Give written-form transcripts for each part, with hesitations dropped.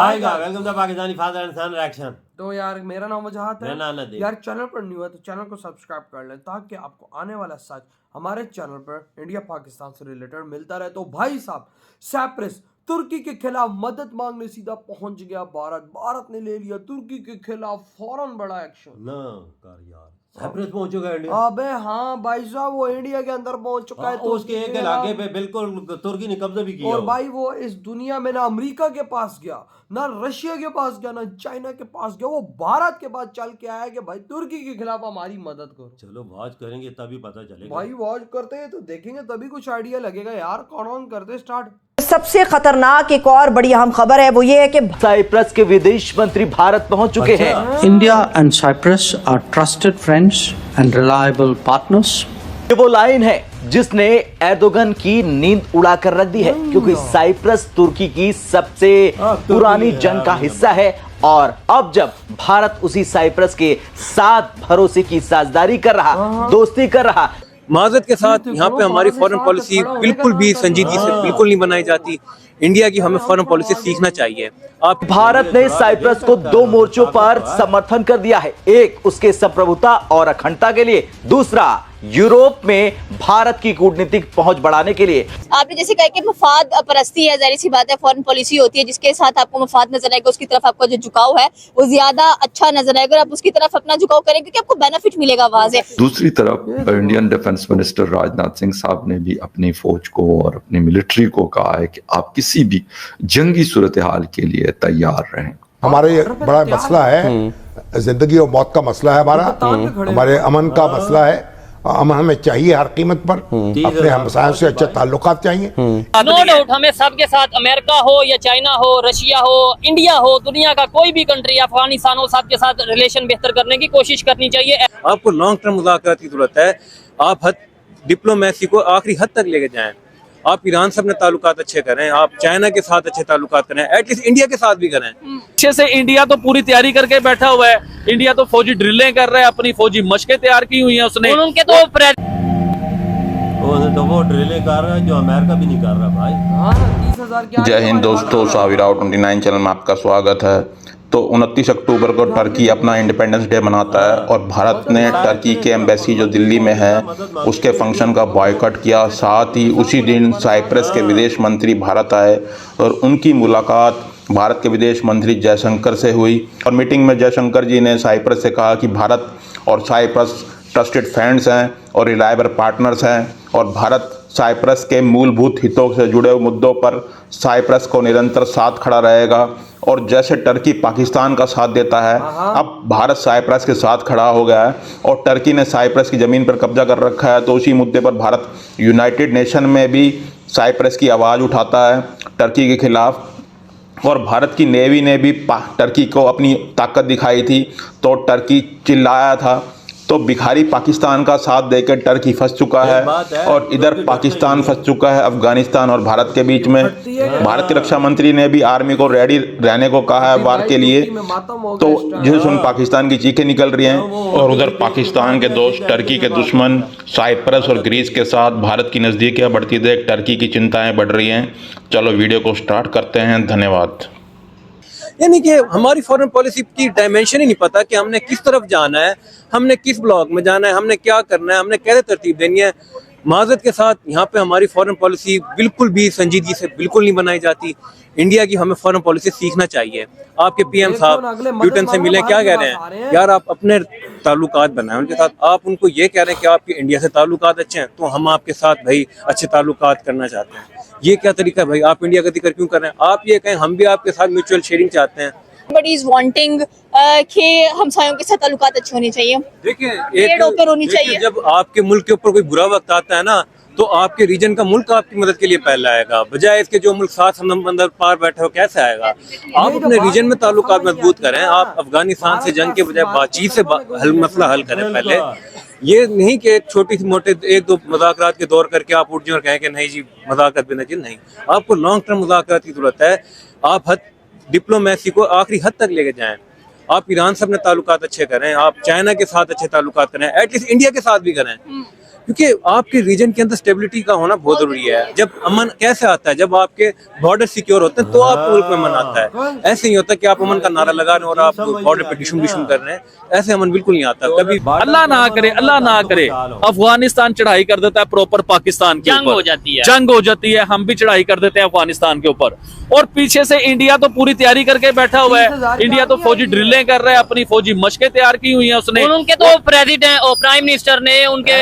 आएगा। Welcome to Pakistani father and son reaction. तो यार मेरा नाम वजाहत है। नाम यार चैनल पर न्यू है तो चैनल को सब्सक्राइब कर लें ताकि आपको आने वाला सच हमारे चैनल पर इंडिया पाकिस्तान से रिलेटेड मिलता रहे। तो भाई साहब, साइप्रस तुर्की के खिलाफ मदद मांगने सीधा पहुंच गया भारत ने ले लिया तुर्की के खिलाफ फौरन बड़ा एक्शन। ना कर यार, साइप्रस पहुंच चुका है इंडिया। अबे हाँ भाई साहब, वो इंडिया के अंदर पहुंच चुका है। तो उसके एक इलाके पे बिल्कुल तुर्की ने कब्जा भी किया। और भाई वो इस दुनिया में ना अमेरिका के पास गया, ना रशिया के पास गया, ना चाइना के पास गया, वो भारत के पास चल के आया कि भाई तुर्की के खिलाफ हमारी मदद करो। चलो वॉच करेंगे तभी पता चलेगा। भाई वॉच करते हैं तो देखेंगे तभी कुछ आइडिया लगेगा यार। कौन करते स्टार्ट। सबसे खतरनाक एक और बड़ी अहम खबर है वो ये है कि साइप्रस के विदेश मंत्री भारत पहुंच चुके हैं। India and Cyprus are trusted friends and reliable partners. ये वो लाइन है जिसने एर्दोगन की नींद उड़ा कर रख दी है, क्योंकि साइप्रस तुर्की की सबसे पुरानी जंग का हिस्सा है और अब जब भारत उसी साइप्रस के साथ भरोसे की साझेदारी कर रहा, दोस्ती कर रहा, माजरत के साथ यहाँ पे हमारी फॉरेन पॉलिसी बिल्कुल भी संजीदगी से बिल्कुल नहीं बनाई जाती। इंडिया की हमें फॉरेन पॉलिसी सीखना चाहिए। आप भारत ने साइप्रस को दो मोर्चों पर समर्थन कर दिया है, एक उसके संप्रभुता और अखंडता के लिए, दूसरा यूरोप में भारत की कूटनीतिक पहुंच बढ़ाने के लिए। आपने जैसे कहा कि मफाद परस्ती है, जाहिर सी बात है, फॉरेन पॉलिसी होती है जिसके साथ आपको मफाद नजर आएगा, उसकी तरफ आपका जो झुकाव है वो ज्यादा अच्छा नजर आएगा और आप उसकी तरफ अपना झुकाव करेंगे क्योंकि आपको बेनिफिट मिलेगा वाज़े। दूसरी तरफ Indian defence minister Rajnath Singh साहब ने भी अपनी फौज को और अपनी मिलिट्री को कहा है कि आप किसी भी जंगी सूरत हाल के लिए तैयार रहें। हमारे बड़ा मसला है, जिंदगी और मौत का मसला है हमारा, हमारे अमन का मसला है। अमन हमें चाहिए हर कीमत पर, अपने हमसायों से अच्छे ताल्लुकात चाहिए। नो डाउट हमें सबके साथ, अमेरिका हो या चाइना हो, रशिया हो, इंडिया हो, दुनिया का कोई भी कंट्री, अफगानिस्तान हो, सबके साथ रिलेशन बेहतर करने की कोशिश करनी चाहिए। आपको लॉन्ग टर्म मुज़ाकरात की जरूरत है। आप डिप्लोमेसी को आखिरी हद तक लेके जाएं। आप ईरान से अपने ताल्लुकात अच्छे करें, आप चाइना के साथ अच्छे ताल्लुकात करें, एटलीस्ट इंडिया के साथ भी करें। अच्छे से इंडिया तो पूरी तैयारी करके बैठा हुआ है। इंडिया तो फौजी ड्रिलें कर रहा है, अपनी फौजी मशकें तैयार की हुई हैं उसने। उनके तो वो ड्रिलें कर रहा है जो अमेरिका भी नहीं कर रहा भाई। 30,000 की जय हिंद दोस्तों, साविराव 29 चैनल में आपका स्वागत है। तो 29 अक्टूबर को टर्की अपना इंडिपेंडेंस डे मनाता है और भारत ने टर्की के एम्बेसी जो दिल्ली में है उसके फंक्शन का बॉयकॉट किया। साथ ही उसी दिन साइप्रस के विदेश मंत्री भारत आए और उनकी मुलाकात भारत के विदेश मंत्री जयशंकर से हुई और मीटिंग में जयशंकर जी ने साइप्रस से कहा कि भारत और साइप्रस ट्रस्टेड फ्रेंड्स हैं और रिलायबल पार्टनर्स हैं और भारत साइप्रस के मूलभूत हितों से जुड़े हुए मुद्दों पर साइप्रस को निरंतर साथ खड़ा रहेगा। और जैसे टर्की पाकिस्तान का साथ देता है, अब भारत साइप्रस के साथ खड़ा हो गया है और टर्की ने साइप्रस की ज़मीन पर कब्जा कर रखा है। तो उसी मुद्दे पर भारत यूनाइटेड नेशन में भी साइप्रस की आवाज़ उठाता है टर्की के खिलाफ। और भारत की नेवी ने भी टर्की को अपनी ताकत दिखाई थी तो टर्की चिल्लाया था। तो भिखारी पाकिस्तान का साथ देकर टर्की फंस चुका है और इधर पाकिस्तान फंस चुका है अफगानिस्तान और भारत के बीच में। भारत के रक्षा मंत्री ने भी आर्मी को रेडी रहने को कहा है वार के लिए। तो जिसे सुन पाकिस्तान की चीखें निकल रही हैं और उधर पाकिस्तान के दोस्त टर्की के दुश्मन साइप्रस और ग्रीस के साथ भारत की नज़दीकियाँ बढ़ती देख टर्की की चिंताएँ बढ़ रही हैं। चलो वीडियो को स्टार्ट करते हैं। धन्यवाद। यानी कि हमारी फॉरेन पॉलिसी की डायमेंशन ही नहीं पता कि हमने किस तरफ जाना है, हमने किस ब्लॉक में जाना है, हमने क्या करना है, हमने कैसे तरतीब देनी है। माजरत के साथ यहाँ पे हमारी फॉरेन पॉलिसी बिल्कुल भी संजीदगी से बिल्कुल नहीं बनाई जाती। इंडिया की हमें फॉरेन पॉलिसी सीखना चाहिए। आपके पीएम साहब ब्यूटन से मिले, क्या कह रहे हैं यार, आप अपने ताल्लुकात बनाएं उनके साथ। आप उनको ये कह रहे हैं कि आपके इंडिया से ताल्लुकात अच्छे हैं तो हम आपके साथ भाई अच्छे ताल्लुकात करना चाहते हैं। ये क्या तरीका है भाई? आप इंडिया का जिक्र क्यों कर रहे हैं? आप ये कहें हम भी आपके साथ म्यूचुअल शेयरिंग चाहते हैं। बट इज वांटिंग कि हमसायों के साथ ताल्लुकात अच्छे होने चाहिए। देखिए जब आपके मुल्क के ऊपर कोई बुरा वक्त आता है ना तो आपके रीजन का मुल्क आपकी मदद के लिए पहले आएगा, बजाय इसके जो मुल्क साथ समंदर पार बैठे हो कैसे आएगा। आप अपने रीजन में ताल्लुकात मजबूत करें। आप अफगानिस्तान से जंग के बजाय बातचीत से मसला हल करें पहले। ये नहीं कि एक छोटी सी मोटे एक दो मुज़ाकरात के दौर करके आप उठ जाए और कहें कि नहीं जी मुज़ाकरात बेनजीर नहीं। आपको लॉन्ग टर्म मुज़ाकरात की जरूरत है। आप डिप्लोमेसी को आखिरी हद तक लेके जाएं। आप ईरान से अपने ताल्लुकात अच्छे करें, आप चाइना के साथ अच्छे ताल्लुकात करें, एटलीस्ट इंडिया के साथ भी करें। क्योंकि आपके रीजन के अंदर स्टेबिलिटी का होना बहुत जरूरी है। जब अमन कैसे आता है, जब आपके बॉर्डर सिक्योर होते हैं तो आपके मुल्क में अमन आता है। ऐसे नहीं होता कि आप अमन का नारा लगा रहे हैं और आप बॉर्डर पे डिस्ट्रीब्यूशन कर रहे हैं, ऐसे अमन बिल्कुल नहीं आता कभी। अल्लाह ना करे अफगानिस्तान चढ़ाई कर देता है प्रॉपर पाकिस्तान के जंग ऊपर, हो जाती है, जंग हो जाती है, हम भी चढ़ाई कर देते हैं अफगानिस्तान के ऊपर, और पीछे से इंडिया तो पूरी तैयारी करके बैठा हुआ है। इंडिया तो फौजी ड्रिलें कर रहा है, अपनी फौजी मशकें तैयार की हुई हैं उसने। उनके तो प्रेसिडेंट और प्राइम मिनिस्टर ने, उनके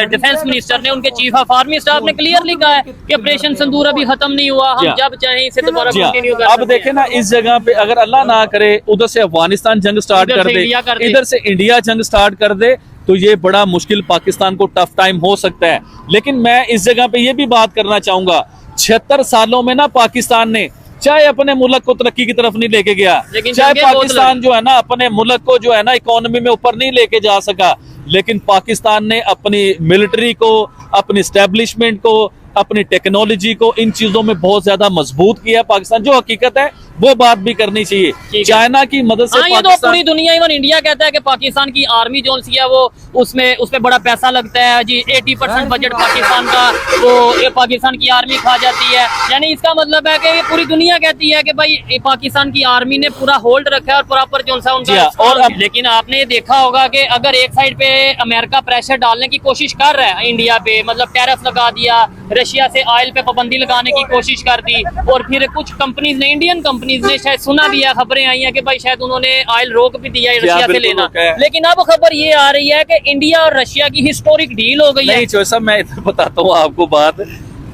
डिफेंस मिनिस्टर ने, उनके चीफ ऑफ आर्मी स्टाफ ने क्लियरली कहा है कि ऑपरेशन सिंदूर अभी खत्म नहीं हुआ, हम जब चाहें इसे दोबारा कंटिन्यू कर सकते हैं। अब देखें ना, इस जगह पे अगर अल्लाह ना करे उधर से अफगानिस्तान जंग स्टार्ट कर दे, इधर से इंडिया जंग स्टार्ट कर दे, तो ये बड़ा मुश्किल पाकिस्तान को टफ टाइम हो सकता है। लेकिन मैं इस जगह पे ये भी बात करना चाहूंगा, 76 सालों में ना पाकिस्तान ने चाहे अपने मुल्क को तरक्की की तरफ नहीं लेके गया, चाहे पाकिस्तान जो है ना अपने मुल्क को जो है ना इकोनॉमी में ऊपर नहीं लेके जा सका, लेकिन पाकिस्तान ने अपनी मिलिट्री को, अपनी स्टैब्लिशमेंट को, अपनी टेक्नोलॉजी को, इन चीजों में बहुत ज्यादा मजबूत किया पाकिस्तान। जो हकीकत है वो बात भी करनी चाहिए। चाइना की मदद से ये तो पूरी दुनिया, इवन इंडिया कहता है कि पाकिस्तान की आर्मी जो सी है वो उसमें बड़ा पैसा लगता है जी, 80% बजट पाकिस्तान का वो ये पाकिस्तान की आर्मी खा जाती है। यानी इसका मतलब है कि ये पूरी दुनिया कहती है कि भाई पाकिस्तान की आर्मी ने पूरा होल्ड रखा है और प्रॉपर जो सा उनका। और लेकिन आपने देखा होगा कि अगर एक साइड पे अमेरिका प्रेशर डालने की कोशिश कर रहा है इंडिया पे, मतलब टैरिफ लगा दिया, रशिया से ऑयल पे पाबंदी लगाने की कोशिश कर दी, और फिर कुछ कंपनीज ने, इंडियन कंपनीज ने शायद सुना भी है, खबरें आई हैं कि भाई शायद उन्होंने ऑयल रोक भी दिया है रशिया से लेना। लेकिन अब खबर ये आ रही है कि इंडिया और रशिया की हिस्टोरिक डील हो गई है। नहीं साहब, मैं इधर बताता हूँ आपको बात,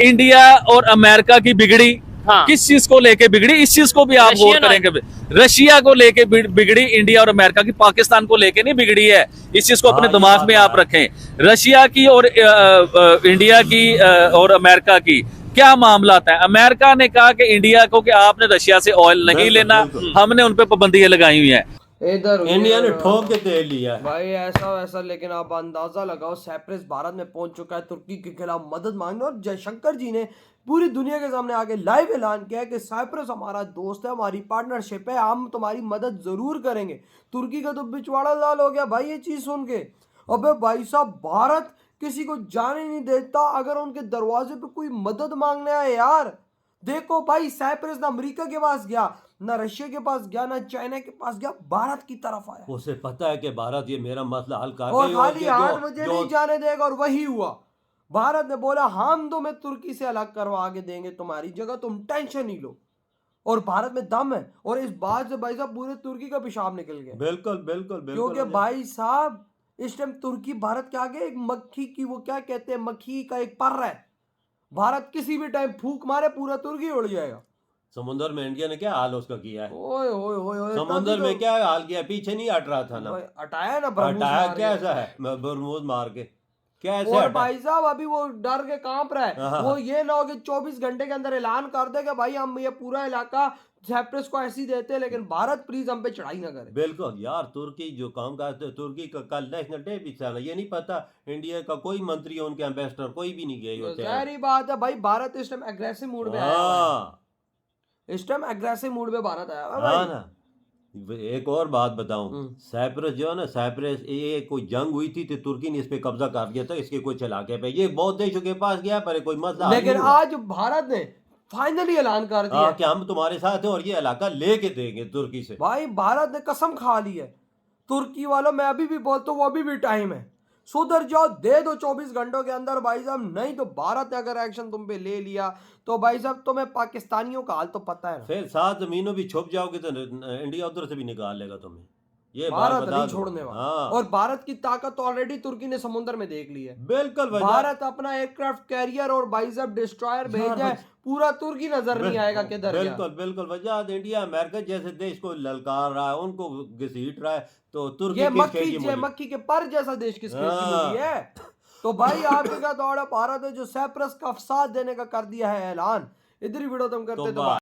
इंडिया और अमेरिका की बिगड़ी किस चीज को लेके बिगड़ी, इस चीज को भी आप गौर करेंगे। रशिया को लेके बिगड़ी इंडिया और अमेरिका की, पाकिस्तान को लेके नहीं बिगड़ी है। इस चीज को अपने दिमाग में आप रखें। रशिया की और इंडिया की और अमेरिका की क्या मामला था। अमेरिका ने कहा कि इंडिया को कि आपने रशिया से ऑयल नहीं लेना, हमने उन पे पाबंदियां लगाई हुई हैं। इधर इंडिया ने ठोक के तेल लिया भाई ऐसा वैसा, लेकिन आप अंदाजा लगाओ, साइप्रस भारत में पहुंच चुका है तुर्की के खिलाफ मदद मांगने, और जयशंकर जी ने पूरी दुनिया के सामने आके लाइव ऐलान किया है कि साइप्रस हमारा दोस्त है, हमारी पार्टनरशिप है, हम तुम्हारी मदद जरूर करेंगे। तुर्की का तो बिचवाड़ा लाल हो गया भाई ये चीज सुन के। अबे भाई साहब, भारत किसी को जाने नहीं देता अगर उनके दरवाजे पे कोई मदद मांगने आए। यार देखो भाई, साइप्रस ना अमेरिका के पास गया, ना रशिया के पास गया, ना चाइना के पास गया, भारत की तरफ आया। उसे पता है कि भारत ये मेरा मसला हल कर और खाली हाथ मुझे नहीं जाने देगा, और वही हुआ। भारत ने बोला हम तुम्हें तुर्की से अलग करवा के देंगे, तुम्हारी जगह तुम टेंशन ही लो। और भारत में दम है, और इस बात से भाई साहब पूरे तुर्की का पेशाब निकल गया। बिल्कुल बिल्कुल बिल्कुल, क्योंकि भाई साहब इस टाइम तुर्की भारत के आगे एक मक्खी की, वो क्या कहते हैं, मक्खी का एक पर है। भारत किसी भी टाइम फूंक मारे पूरा तुर्की उड़ जाएगा। समुद्र में इंडिया ने क्या हाल उसका किया है, ओए ओए ओए, समुद्र में क्या हाल किया, पीछे नहीं हट रहा था ना, हटाया ना, हटाया कैसा है, बरमूज मार के कैसे। और भाई साहब अभी वो डर के कांप रहा है, वो ये ना हो कि 24 घंटे के अंदर ऐलान कर दे कि भाई हम ये पूरा इलाका साइप्रस को ऐसी देते हैं, लेकिन भारत प्लीज हम पे चढ़ाई ना करे। बिल्कुल यार, तुर्की जो काम करते, तुर्की का कल नेशनल डे भी था, ये नहीं पता इंडिया का कोई मंत्री, उनके एम्बेसडर कोई भी नहीं गए होते। सारी बात है भाई, भारत इस टाइम एग्रेसिव मूड में आया है। इस टाइम एग्रेसिव मूड में भारत आया है भाई। ना एक और बात बताऊं, साइप्रस जो है ना, साइप्रस ये कोई जंग हुई थी तो तुर्की ने इस पे कब्जा कर लिया था, इसके कोई इलाके पे, ये बहुत देशों के पास गया पर कोई मसला। लेकिन आज भारत ने फाइनली ऐलान कर दिया कि हम तुम्हारे साथ हैं और ये इलाका लेके देंगे तुर्की से। भाई भारत ने कसम खा ली है तुर्की वालों, मैं अभी भी बोलता हूँ, वो अभी भी टाइम है, सुधर जाओ, दे दो 24 घंटों के अंदर भाई साहब। नहीं तो भारत ने अगर एक्शन तुम पे ले लिया तो भाई साहब तुम्हें पाकिस्तानियों का हाल तो पता है ना। फिर 7 जमीनों भी छुप जाओगे तो इंडिया उधर से भी निकाल लेगा तुम्हें, ये भारत नहीं छोड़ने वाला। और भारत की ताकत तो ऑलरेडी तुर्की ने समुद्र में देख ली है। बिल्कुल, भारत अपना एयरक्राफ्ट कैरियर और भाई साहब डिस्ट्रॉयर भेजा है, पूरा तुर्की नजर नहीं आएगा किधर। बिल्कुल बिल्कुल, वजह इंडिया अमेरिका जैसे देश को ललकार रहा है, उनको घसीट रहा है, तो तुर्की ये मक्खी के पर जैसा देश किस है। तो भाई आपके क्या दौड़ है, भारत है जो साइप्रस का अफसाद देने का कर दिया है ऐलान। इधर ही वीडियो तुम करते तो